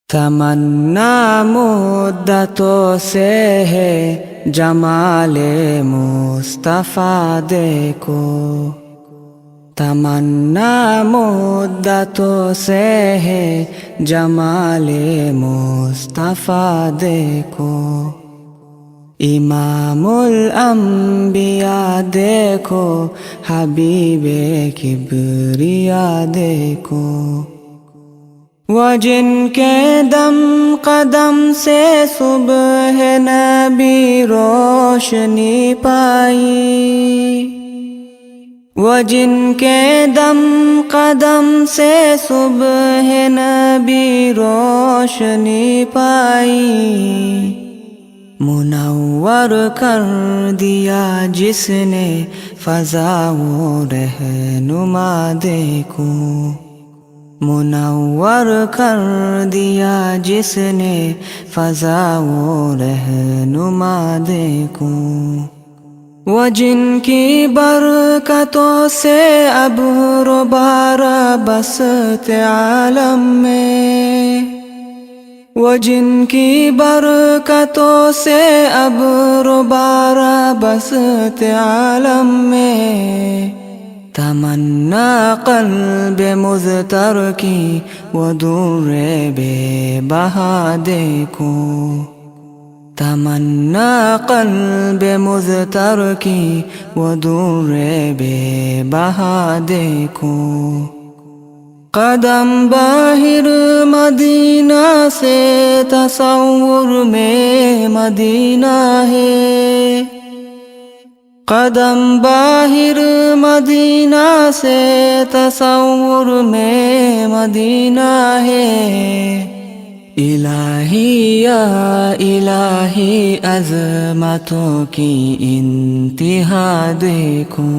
تمنا مدتوں سے ہے جمال مصطفیٰ دیکھو، تمنا مدتوں سے ہے جمال مصطفیٰ دیکھو، امام الانبیاء دیکھو، حبیب کبریاء دیکھو، وہ جن کے دم قدم سے صبح نبی روشنی پائی، وہ جن کے دم قدم سے صبح نبی روشنی پائی، منور کر دیا جس نے فضا و رہنما دیکھو، منور کر دیا جس نے فضا و رہنما دیکھو، وہ جن کی برکتوں سے ابر و بارہ بسط عالم میں، وہ جن کی برکتوں سے ابر و بارہ بسط عالم میں، تمنا قلب مضطر کی وہ دور بے بہا دیکھو، تمنا قلب مضطر کی وہ دور بے بہا دیکھو، قدم باہر مدینہ سے تصور میں مدینہ ہے، قدم باہر مدینہ سے تصور میں مدینہ ہے، الہی یا الہی عظمتوں کی انتہا دیکھو،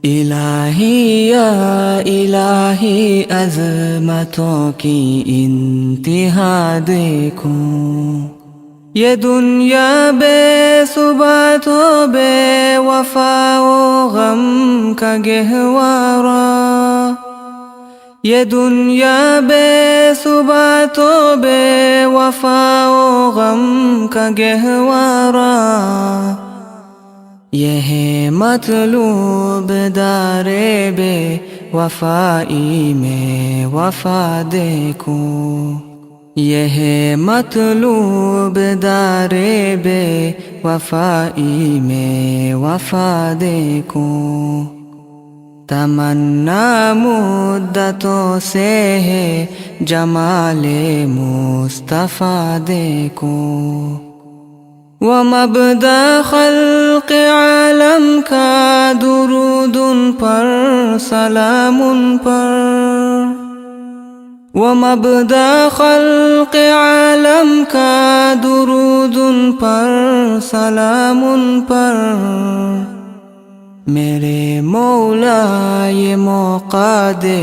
الہی یا الہی عظمتوں کی انتہا دیکھو، یہ دنیا بے ثبات و بے وفا و غم کا گہوارہ، یہ دنیا بے ثبات و بے وفا و غم کا گہوارہ، یہ ہے مطلوب دار بے وفائی میں وفا دیکھو، یہ ہے مطلوب دار بے وفائی میں وفا دیکھو، تمنا مدتوں سے ہے جمال مصطفیٰ دیکھو، وہ مبدأ خلق عالم کا درود ان پر سلام ان پر، وہ مبدأ خلق عالم کا درود ان پر سلام ان پر، میرے مولا یہ موقع دے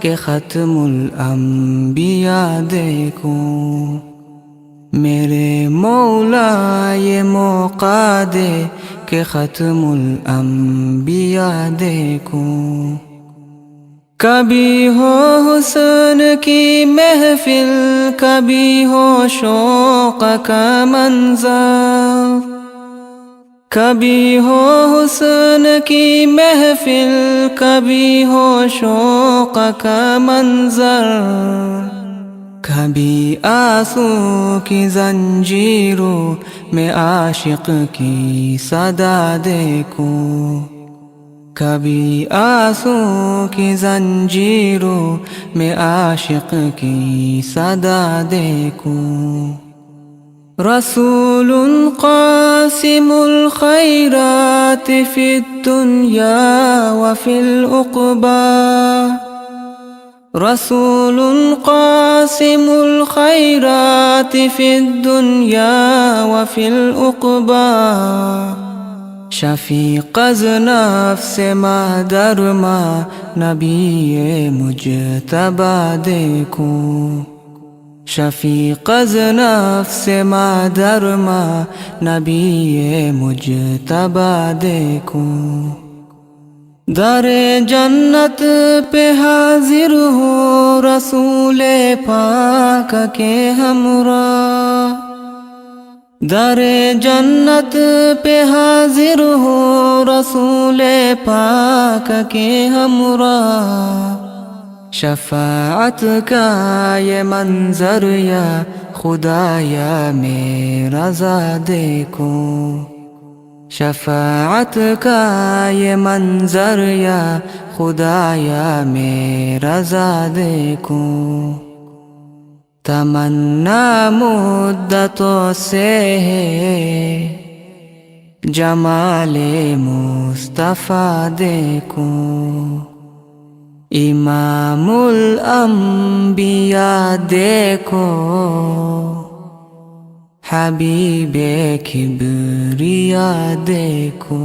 کہ ختم الانبیاء دیکھو، میرے مولا یہ موقع دے کہ ختم الانبیاء دیکھو، کبھی ہو حسن کی محفل، کبھی ہو شوق کا منظر، کبھی ہو حسن کی محفل، کبھی ہو شوق کا منظر، کبھی آنسو کی زنجیروں میں عاشق کی صدا دیکھو، کبھی آنسو کی زنجیروں میں عاشق کی صدا دیکھو، رسول قاسم الخیرات فی الدنیا وفی العقبی، رسول قاسم الخیرات فی الدنیا وفی العقبی، شفیق از نفس ماں در ماں نبی مجتبیٰ دیکھو، شفیق از نفس ماں در ماں نبی مجتبیٰ دیکھو، در جنت پہ حاضر ہو رسول پاک کے ہمراہ، در جنت پہ حاضر ہو رسول پاک کے ہمراہ، شفاعت کا یہ منظر یا خدایا میرا ذا دیکھو، شفاعت کا یہ منظر یا خدایا میرا ذا دیکھو، تمنا مدتوں سے ہے جمال مصطفیٰ دیکھو، امام الانبیاء دیکھو، حبیب کبریا دیکھو۔